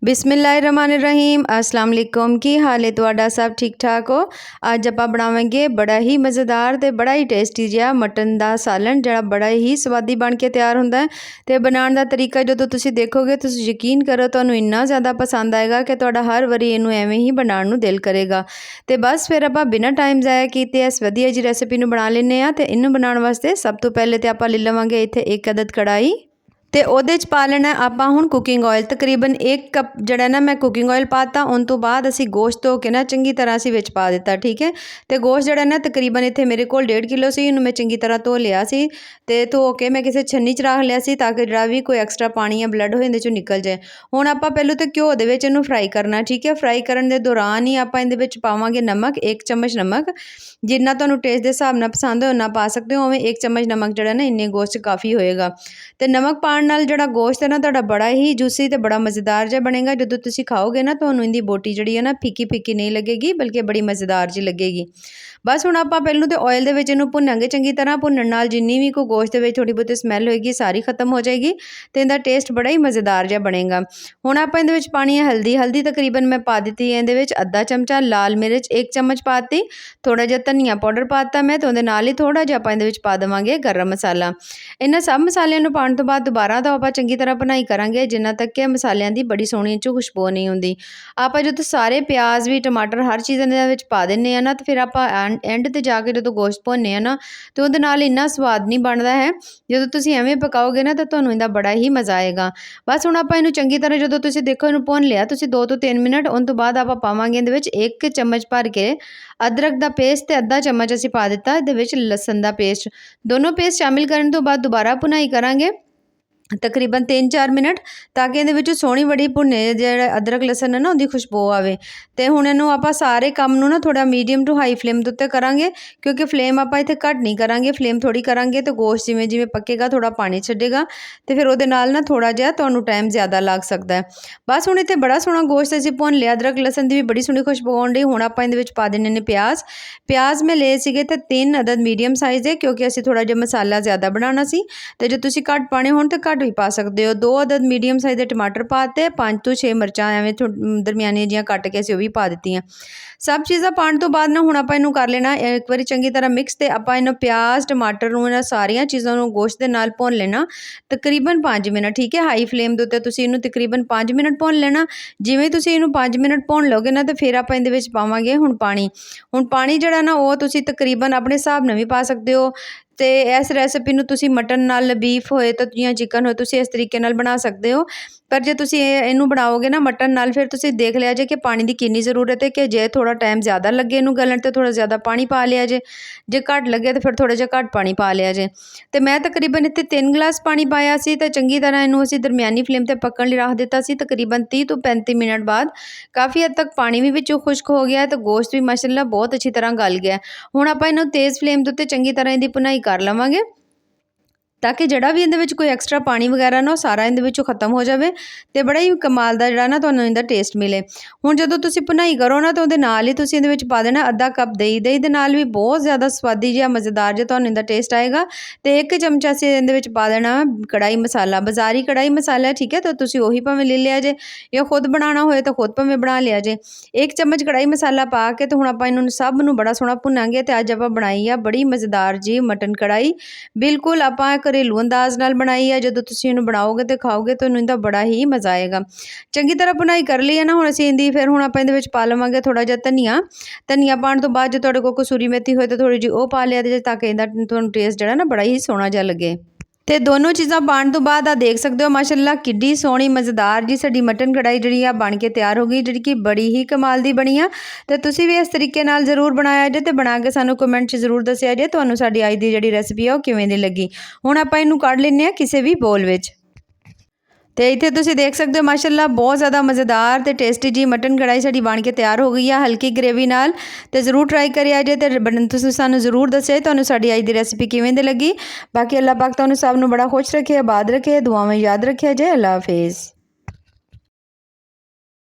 बिस्मिल्लाहिर्रहमानिर्रहीम अस्सलाम वालेकुम की हाल है तुहाडा सब ठीक ठाक हो। अज आपां बनावांगे बड़ा ही मज़ेदार ते बड़ा ही टेस्टी जिहा मटन दा सालन जिहड़ा बड़ा ही स्वादी बन के तैयार हुंदा है। ते बनाउण दा तरीका जदों तुसीं देखोगे तुसीं यकीन करो तुहानूं इन्ना ज़्यादा पसंद आएगा कि तुहाडा हर वारी इहनूं एवें ही बनाउण नूं दिल करेगा। ते बस फिर आपां बिना टाइम ज़ाया कीते इस वधिया जी रेसिपी नूं बना लैंदे आ। ते इहनूं बनाउण वास्ते सब तो पहले ते आपां ले लवांगे इत्थे 1 अदद कढ़ाई ते ਉਹਦੇ 'ਚ ਪਾ ਲੈਣਾ ਆਪਾਂ ਹੁਣ ਕੁਕਿੰਗ ਆਇਲ ਤਕਰੀਬਨ 1 ਕੱਪ ਜਿਹੜਾ ਨਾ ਮੈਂ ਕੁਕਿੰਗ ਆਇਲ ਪਾਤਾ। ਉਸ ਤੋਂ ਬਾਅਦ ਅਸੀਂ ਗੋਸ਼ਤ ਧੋ ਕੇ ਨਾ ਚੰਗੀ ਤਰ੍ਹਾਂ ਅਸੀਂ ਵਿੱਚ ਪਾ ਦਿੱਤਾ, ਠੀਕ ਹੈ। ਤੇ ਗੋਸ਼ਤ ਜਿਹੜਾ ਨਾ ਤਕਰੀਬਨ ਇੱਥੇ ਮੇਰੇ ਕੋਲ 1.5 ਕਿਲੋ ਸੀ, ਇਹਨੂੰ ਮੈਂ ਚੰਗੀ ਤਰ੍ਹਾਂ ਧੋ ਲਿਆ ਸੀ ਤੇ ਧੋ ਕੇ ਮੈਂ ਕਿਸੇ ਛੰਨੀ 'ਚ ਰੱਖ ਲਿਆ ਸੀ ਤਾਂ ਕਿ ਜਿਹੜਾ ਵੀ ਕੋਈ ਐਕਸਟਰਾ ਪਾਣੀ ਜਾਂ ਬਲੱਡ ਹੋਏ ਇਹਦੇ 'ਚੋਂ ਨਿਕਲ ਜਾਏ। ਹੁਣ ਆਪਾਂ ਪਹਿਲਾਂ ਤਾਂ ਘਿਓ ਦੇ ਵਿੱਚ ਇਹਨੂੰ ਫਰਾਈ ਕਰਨਾ, ਠੀਕ ਹੈ। ਫਰਾਈ ਕਰਨ ਦੇ ਦੌਰਾਨ ਹੀ ਆਪਾਂ ਇਹਦੇ ਵਿੱਚ ਪਾਵਾਂਗੇ ਨਮਕ, 1 ਚਮਚ ਨਮਕ। ਜਿੰਨਾ ਤੁਹਾਨੂੰ ਟੇਸਟ ਦੇ ਹਿਸਾਬ ਨਾਲ ਪਸੰਦ ਹੋਏ ਉਨਾ ਪਾ ਸਕਦੇ ਹੋ। ਉਵੇਂ 1 ਚਮਚ ਨਮਕ ਜਿਹੜਾ ਨਾ ਇੰਨੇ ਗੋਸ਼ਤ 'ਚ ਕਾਫੀ ਹੋਏਗਾ। ਤੇ ਨਮਕ ਪਾਉਣ ਨਾਲ ਜਿਹੜਾ ਗੋਸ਼ਤ ਹੈ ਨਾ ਤੁਹਾਡਾ ਬੜਾ ਹੀ ਜੂਸੀ ਤੇ ਬੜਾ ਮਜ਼ੇਦਾਰ ਜਿਹਾ ਬਣੇਗਾ। ਜਦੋਂ ਤੁਸੀਂ ਖਾਓਗੇ ਨਾ ਤੁਹਾਨੂੰ ਇਹਦੀ ਬੋਟੀ ਜਿਹੜੀ ਹੈ ਨਾ ਫਿੱਕੀ ਫਿੱਕੀ ਨਹੀਂ ਲੱਗੇਗੀ, ਬਲਕਿ ਬੜੀ ਮਜ਼ੇਦਾਰ ਜੀ ਲੱਗੇਗੀ। ਬਸ ਹੁਣ ਆਪਾਂ ਪਹਿਲਾਂ ਤਾਂ ਆਇਲ ਦੇ ਵਿੱਚ ਇਹਨੂੰ ਭੁੰਨਾਂਗੇ ਚੰਗੀ ਤਰ੍ਹਾਂ। ਭੁੰਨਣ ਨਾਲ ਜਿੰਨੀ ਵੀ ਕੋਈ ਗੋਸ਼ਤ ਦੇ ਵਿੱਚ ਥੋੜ੍ਹੀ ਬਹੁਤੀ ਸਮੈਲ ਹੋਏਗੀ ਸਾਰੀ ਖਤਮ ਹੋ ਜਾਏਗੀ ਤੇ ਇਹਦਾ ਟੇਸਟ ਬੜਾ ਹੀ ਮਜ਼ੇਦਾਰ ਜਿਹਾ ਬਣੇਗਾ। ਹੁਣ ਆਪਾਂ ਇਹਦੇ ਵਿੱਚ ਪਾਣੀ ਹੈ ਹਲਦੀ। ਹਲਦੀ ਤਕਰੀਬਨ ਮੈਂ ਪਾ ਦਿੱਤੀ ਹੈ ਇਹਦੇ ਵਿੱਚ ਅੱਧਾ ਚਮਚਾ। ਲਾਲ ਮਿਰਚ 1 ਚਮਚ ਪਾਤੀ। ਥੋੜ੍ਹਾ ਜਿਹਾ ਧਨੀਆ ਪਾਊਡਰ ਪਾਤਾ ਮੈਂ ਤੇ ਉਹਦੇ ਨਾਲ ਹੀ ਥੋੜ੍ਹਾ ਜਿਹਾ ਆਪਾਂ ਇਹਦੇ ਵਿੱਚ ਪਾ ਦੇਵਾਂਗੇ ਗਰਮ ਮਸਾਲਾ। ਇਹਨਾਂ ਸਭ ਮਸਾਲਿਆਂ ਨੂੰ ਪਾਉਣ ਤੋਂ ਬਾਅਦ ਦੁਬਾਰਾ ਤੋਂ ਆਪਾਂ ਚੰਗੀ ਤਰ੍ਹਾਂ ਭੁਨਾਈ ਕਰਾਂਗੇ ਜਿੰਨਾ ਤੱਕ ਕਿ ਮਸਾਲਿਆਂ ਦੀ ਬੜੀ ਸੋਹਣੀ 'ਚੋਂ ਖੁਸ਼ਬੂ ਨਹੀਂ ਹੁੰਦੀ। ਆਪਾਂ ਜਦੋਂ ਸਾਰੇ ਪਿਆਜ਼ ਵੀ ਟਮਾਟਰ ਹਰ ਚੀਜ਼ ਇਹਨਾਂ ਵਿੱਚ ਪਾ ਦਿੰਦੇ ਆ ਨਾ ਤੇ ਫਿਰ ਆਪਾਂ ਐਂਡ 'ਤੇ ਜਾ ਕੇ ਜਦੋਂ ਗੋਸ਼ਤ ਭੁੰਨਦੇ ਆ ਨਾ ਤੇ ਉਹਦੇ ਨਾਲ ਇੰਨਾ ਸਵਾਦ ਨਹੀਂ ਬਣਦਾ ਹੈ। ਜਦੋਂ ਤੁਸੀਂ ਐਵੇਂ ਪਕਾਓਗੇ ਨਾ ਤਾਂ ਤੁਹਾਨੂੰ ਇਹਦਾ ਬੜਾ ਹੀ ਮਜ਼ਾ ਆਏਗਾ। ਬਸ ਹੁਣ ਆਪਾਂ ਇਹਨੂੰ ਚੰਗੀ ਤਰ੍ਹਾਂ ਜਦੋਂ ਤੁਸੀਂ ਦੇਖੋ ਇਹਨੂੰ ਭੁੰਨ ਲਿਆ ਤੁਸੀਂ 2 ਤੋਂ 3 ਮਿੰਟ। ਉਸ ਤੋਂ ਬਾਅਦ ਆਪਾਂ ਪਾਵਾਂਗੇ ਇਹਦੇ ਵਿੱਚ 1 ਚਮਚ ਭਰ ਕੇ ਅਦਰਕ ਦਾ ਪੇਸਟ ਤੇ ਅੱਧਾ ਚਮਚ ਅਸੀਂ ਪਾ ਦਿੱਤਾ ਇਹਦੇ ਵਿੱਚ ਲਸਣ ਦਾ ਪੇਸਟ। ਦੋਨੋਂ ਪੇਸਟ ਸ਼ਾਮਿਲ ਕਰਨ ਤੋਂ ਬਾਅਦ ਦੁਬਾਰਾ ਭੁਨਾਈ ਕਰਾਂਗੇ ਤਕਰੀਬਨ 3-4 ਮਿੰਟ ਤਾਂ ਕਿ ਇਹਦੇ ਵਿੱਚ ਸੋਹਣੀ ਬੜੀ ਭੁੰਨੇ ਜਿਹੜਾ ਅਦਰਕ ਲਸਣ ਹੈ ਨਾ ਉਹਦੀ ਖੁਸ਼ਬੂ ਆਵੇ। ਤੇ ਹੁਣ ਇਹਨੂੰ ਆਪਾਂ ਸਾਰੇ ਕੰਮ ਨੂੰ ਨਾ ਥੋੜ੍ਹਾ ਮੀਡੀਅਮ ਟੂ ਹਾਈ ਫਲੇਮ ਦੇ ਉੱਤੇ ਕਰਾਂਗੇ ਕਿਉਂਕਿ ਫਲੇਮ ਆਪਾਂ ਇੱਥੇ ਘੱਟ ਨਹੀਂ ਕਰਾਂਗੇ। ਫਲੇਮ ਥੋੜ੍ਹੀ ਕਰਾਂਗੇ ਤੇ ਗੋਸ਼ਤ ਜਿਵੇਂ ਜਿਵੇਂ ਪੱਕੇਗਾ ਥੋੜ੍ਹਾ ਪਾਣੀ ਛੱਡੇਗਾ ਤੇ ਫਿਰ ਉਹਦੇ ਨਾਲ ਨਾ ਥੋੜ੍ਹਾ ਜਿਹਾ ਤੁਹਾਨੂੰ ਟਾਈਮ ਜ਼ਿਆਦਾ ਲੱਗ ਸਕਦਾ ਹੈ। ਬਸ ਹੁਣ ਇੱਥੇ ਬੜਾ ਸੋਹਣਾ ਗੋਸ਼ਤ ਅਸੀਂ ਭੁੰਨ ਲਿਆ। ਅਦਰਕ ਲਸਣ ਦੀ ਵੀ ਬੜੀ ਸੋਹਣੀ ਖੁਸ਼ਬੂ ਆਉਣ ਡਈ। ਹੁਣ ਆਪਾਂ ਇਹਦੇ ਵਿੱਚ ਪਾ ਦੇਣੇ ਨੇ ਪਿਆਜ਼। ਪਿਆਜ਼ ਮੈਂ ਲਏ ਸੀਗੇ ਤੇ 3 ਅਦਦ ਮੀਡੀਅਮ ਸਾਈਜ਼ ਦੇ ਕਿਉਂਕਿ ਅਸੀਂ ਥੋੜ੍ਹਾ ਜਿਹਾ ਮਸਾਲਾ ਜ਼ਿਆਦਾ ਬਣਾਉਣਾ ਸੀ। ਤੇ ਜੇ ਤੁਸੀਂ ਘੱਟ ਪਾਣੇ ਹੋਣ ਤਾਂ ਘੱਟ ਵੀ ਪਾ ਸਕਦੇ ਹੋ। 2 ਅਦਦ ਮੀਡੀਅਮ ਸਾਈਜ਼ ਦੇ ਟਮਾਟਰ ਪਾਤੇ। 5 ਤੋਂ 6 ਮਿਰਚਾਂ ਐਵੇਂ ਦਰਮਿਆਨੀਆਂ ਜਿਹੀਆਂ ਕੱਟ ਕੇ ਅਸੀਂ ਉਹ ਵੀ ਪਾ ਦਿੱਤੀਆਂ। ਸਭ ਚੀਜ਼ਾਂ ਪਾਉਣ ਤੋਂ ਬਾਅਦ ਨਾ ਹੁਣ ਆਪਾਂ ਇਹਨੂੰ ਕਰ ਲੈਣਾ ਇੱਕ ਵਾਰੀ ਚੰਗੀ ਤਰ੍ਹਾਂ ਮਿਕਸ। ਤੇ ਆਪਾਂ ਇਹਨੂੰ ਪਿਆਜ਼ ਟਮਾਟਰ ਨੂੰ ਇਹਨਾਂ ਸਾਰੀਆਂ ਚੀਜ਼ਾਂ ਨੂੰ ਗੋਸ਼ਤ ਦੇ ਨਾਲ ਭੁੰਨ ਲੈਣਾ ਤਕਰੀਬਨ 5 ਮਿੰਟ, ਠੀਕ ਹੈ। ਹਾਈ ਫਲੇਮ ਦੇ ਉੱਤੇ ਤੁਸੀਂ ਇਹਨੂੰ ਤਕਰੀਬਨ 5 ਮਿੰਟ ਭੁੰਨ ਲੈਣਾ। ਜਿਵੇਂ ਤੁਸੀਂ ਇਹਨੂੰ 5 ਮਿੰਟ ਭੁੰਨ ਲਓਗੇ ਨਾ ਤੇ ਫਿਰ ਆਪਾਂ ਇਹਦੇ ਵਿੱਚ ਪਾਵਾਂਗੇ ਹੁਣ ਪਾਣੀ। ਹੁਣ ਪਾਣੀ ਜਿਹੜਾ ਨਾ ਉਹ ਤੁਸੀਂ ਤਕਰੀਬਨ ਆਪਣੇ ਹਿਸਾਬ ਨਾਲ ਵੀ ਪਾ ਸਕਦੇ ਹੋ। ਤੇ ਇਸ ਰੈਸਿਪੀ ਨੂੰ ਤੁਸੀਂ ਮਟਨ ਨਾਲ, ਬੀਫ ਹੋਏ ਤਾਂ ਜਾਂ ਚਿਕਨ ਹੋਏ ਤੁਸੀਂ ਇਸ ਤਰੀਕੇ ਨਾਲ ਬਣਾ ਸਕਦੇ ਹੋ। ਪਰ ਜੇ ਤੁਸੀਂ ਇਹਨੂੰ ਬਣਾਓਗੇ ਨਾ ਮਟਨ ਨਾਲ ਫਿਰ ਤੁਸੀਂ ਦੇਖ ਲਿਆ ਜੇ ਕਿ ਪਾਣੀ ਦੀ ਕਿੰਨੀ ਜ਼ਰੂਰਤ ਹੈ। ਕਿ ਜੇ ਥੋੜ੍ਹਾ ਟਾਈਮ ਜ਼ਿਆਦਾ ਲੱਗੇ ਇਹਨੂੰ ਗਲਣ ਤੇ ਥੋੜ੍ਹਾ ਜ਼ਿਆਦਾ ਪਾਣੀ ਪਾ ਲਿਆ ਜੇ ਘੱਟ ਲੱਗੇ ਤਾਂ ਫਿਰ ਥੋੜ੍ਹਾ ਜਿਹਾ ਘੱਟ ਪਾਣੀ ਪਾ ਲਿਆ ਜੇ। ਤੇ ਮੈਂ ਤਕਰੀਬਨ ਇੱਥੇ 3 ਗਲਾਸ ਪਾਣੀ ਪਾਇਆ ਸੀ ਤੇ ਚੰਗੀ ਤਰ੍ਹਾਂ ਇਹਨੂੰ ਅਸੀਂ ਦਰਮਿਆਨੀ ਫਲੇਮ 'ਤੇ ਪੱਕਣ ਲਈ ਰੱਖ ਦਿੱਤਾ ਸੀ। ਤਕਰੀਬਨ 30 ਤੋਂ 35 ਮਿੰਟ ਬਾਅਦ ਕਾਫੀ ਹੱਦ ਤੱਕ ਪਾਣੀ ਵੀ ਵਿੱਚੋਂ ਖੁਸ਼ਕ ਹੋ ਗਿਆ ਤੇ ਗੋਸ਼ਤ ਵੀ ਮਾਸ਼ਾਅੱਲਾ ਬਹੁਤ ਅੱਛੀ ਤਰ੍ਹਾਂ ਗਲ ਗਿਆ। ਹੁਣ ਆਪਾਂ ਇਹਨੂੰ ਤੇਜ਼ ਫਲੇਮ ਦੇ ਉੱਤੇ ਚੰਗੀ ਤਰ੍ਹਾਂ ਇਹਦੀ ਭੁਨਾਈ ਕਰ ਲਵਾਂਗੇ ਤਾਂ ਕਿ ਜਿਹੜਾ ਵੀ ਇਹਦੇ ਵਿੱਚ ਕੋਈ ਐਕਸਟਰਾ ਪਾਣੀ ਵਗੈਰਾ ਨਾ ਉਹ ਸਾਰਾ ਇਹਦੇ ਵਿੱਚੋਂ ਖਤਮ ਹੋ ਜਾਵੇ ਤੇ ਬੜਾ ਹੀ ਕਮਾਲ ਦਾ ਜਿਹੜਾ ਨਾ ਤੁਹਾਨੂੰ ਇਹਦਾ ਟੇਸਟ ਮਿਲੇ। ਹੁਣ ਜਦੋਂ ਤੁਸੀਂ ਭੁਨਾਈ ਕਰੋ ਨਾ ਤਾਂ ਉਹਦੇ ਨਾਲ ਹੀ ਤੁਸੀਂ ਇਹਦੇ ਵਿੱਚ ਪਾ ਦੇਣਾ ਅੱਧਾ ਕੱਪ ਦਹੀਂ। ਦਹੀਂ ਦੇ ਨਾਲ ਵੀ ਬਹੁਤ ਜ਼ਿਆਦਾ ਸਵਾਦੀ ਜਿਹਾ ਮਜ਼ੇਦਾਰ ਜਿਹਾ ਤੁਹਾਨੂੰ ਇਹਦਾ ਟੇਸਟ ਆਏਗਾ। ਤੇ 1 ਚਮਚਾ ਅਸੀਂ ਇਹਦੇ ਵਿੱਚ ਪਾ ਦੇਣਾ ਕੜਾਈ ਮਸਾਲਾ। ਬਾਜ਼ਾਰੀ ਕੜਾਈ ਮਸਾਲਾ, ਠੀਕ ਹੈ। ਤਾਂ ਤੁਸੀਂ ਉਹੀ ਭਾਵੇਂ ਲੈ ਲਿਆ ਜੇ ਜਾਂ ਖੁਦ ਬਣਾਉਣਾ ਹੋਏ ਤਾਂ ਖੁਦ ਭਾਵੇਂ ਬਣਾ ਲਿਆ ਜੇ। 1 ਚਮਚ ਕੜਾਈ ਮਸਾਲਾ ਪਾ ਕੇ ਤੇ ਹੁਣ ਆਪਾਂ ਇਹਨੂੰ ਸਭ ਨੂੰ ਬੜਾ ਸੋਹਣਾ ਭੁੰਨਾਂਗੇ। ਤੇ ਅੱਜ ਆਪਾਂ ਬਣਾਈ ਆ ਬੜੀ ਮਜ਼ੇਦਾਰ ਜੀ ਮਟਨ ਕੜਾਈ। ਬਿਲਕੁਲ ਆਪਾਂ ਘਰੇਲੂ ਅੰਦਾਜ਼ ਨਾਲ ਬਣਾਈ ਹੈ। ਜਦੋਂ ਤੁਸੀਂ ਇਹਨੂੰ ਬਣਾਓਗੇ ਤੇ ਖਾਓਗੇ ਤੁਹਾਨੂੰ ਇਹਦਾ ਬੜਾ ਹੀ ਮਜ਼ਾ ਆਏਗਾ। ਚੰਗੀ ਤਰ੍ਹਾਂ ਭੁਨਾਈ ਕਰ ਲਈ ਹੈ ਨਾ ਹੁਣ ਅਸੀਂ ਇਹਦੀ ਫਿਰ ਹੁਣ ਆਪਾਂ ਇਹਦੇ ਵਿੱਚ ਪਾ ਲਵਾਂਗੇ ਥੋੜ੍ਹਾ ਜਿਹਾ ਧਨੀਆ। ਧਨੀਆ ਪਾਉਣ ਤੋਂ ਬਾਅਦ ਜੇ ਤੁਹਾਡੇ ਕੋਲ ਕਸੂਰੀ ਮੇਥੀ ਹੋਏ ਤਾਂ ਥੋੜ੍ਹੀ ਜਿਹੀ ਉਹ ਪਾ ਲਿਆ ਤੇ ਤਾਂ ਕਿ ਇਹਦਾ ਤੁਹਾਨੂੰ ਟੇਸਟ ਜਿਹੜਾ ਨਾ ਬੜਾ ਹੀ ਸੋਹਣਾ ਜਿਹਾ ਲੱਗੇ। ਤੇ ਦੋਨੋਂ ਚੀਜ਼ਾਂ ਪਾਉਣ ਤੋਂ ਬਾਅਦ ਆ ਦੇਖ ਸਕਦੇ ਹੋ ਮਾਸ਼ਾਅੱਲਾ ਕਿੱਡੀ ਸੋਹਣੀ ਮਜ਼ੇਦਾਰ ਜੀ ਸਾਡੀ ਮਟਨ ਕੜਾਈ ਜਿਹੜੀ ਆ ਬਣ ਕੇ ਤਿਆਰ ਹੋ ਗਈ, ਜਿਹੜੀ ਕਿ ਬੜੀ ਹੀ ਕਮਾਲ ਦੀ ਬਣੀ ਆ। ਤੇ ਤੁਸੀਂ ਵੀ ਇਸ ਤਰੀਕੇ ਨਾਲ ਜ਼ਰੂਰ ਬਣਾਇਆ ਜੇ ਤੇ ਬਣਾ ਕੇ ਸਾਨੂੰ ਕਮੈਂਟ 'ਚ ਜ਼ਰੂਰ ਦੱਸਿਆ ਜੇ ਤੁਹਾਨੂੰ ਸਾਡੀ ਅੱਜ ਦੀ ਜਿਹੜੀ ਰੈਸਿਪੀ ਆ ਉਹ ਕਿਵੇਂ ਦੀ ਲੱਗੀ। ਹੁਣ ਆਪਾਂ ਇਹਨੂੰ ਕੱਢ ਲੈਂਦੇ ਹਾਂ ਕਿਸੇ ਵੀ ਬੋਲ ਵਿੱਚ। ਤੇ ਇੱਥੇ ਤੁਸੀਂ ਦੇਖ ਸਕਦੇ ਹੋ ਮਾਸ਼ਾਅੱਲਾ ਬਹੁਤ ਜ਼ਿਆਦਾ ਮਜ਼ੇਦਾਰ ਤੇ ਟੇਸਟੀ ਜੀ ਮਟਨ ਕੜਾਈ ਸਾਡੀ ਬਣ ਕੇ ਤਿਆਰ ਹੋ ਗਈ ਆ ਹਲਕੀ ਗ੍ਰੇਵੀ ਨਾਲ। ਤੇ ਜ਼ਰੂਰ ਟਰਾਈ ਕਰਿਆ ਜੇ ਤੇ ਤੁਸੀਂ ਸਾਨੂੰ ਜ਼ਰੂਰ ਦੱਸਿਆ ਤੁਹਾਨੂੰ ਸਾਡੀ ਅੱਜ ਦੀ ਰੈਸਿਪੀ ਕਿਵੇਂ ਦੀ ਲੱਗੀ। ਬਾਕੀ ਅੱਲਾਹ ਪਾਕ ਤੁਹਾਨੂੰ ਸਭ ਨੂੰ ਬੜਾ ਖੁਸ਼ ਰੱਖੇ, ਆਬਾਦ ਰੱਖੇ, ਦੁਆਵਾਂ ਯਾਦ ਰੱਖਿਆ ਜੇ। ਅੱਲਾਹ ਹਾਫਿਜ਼।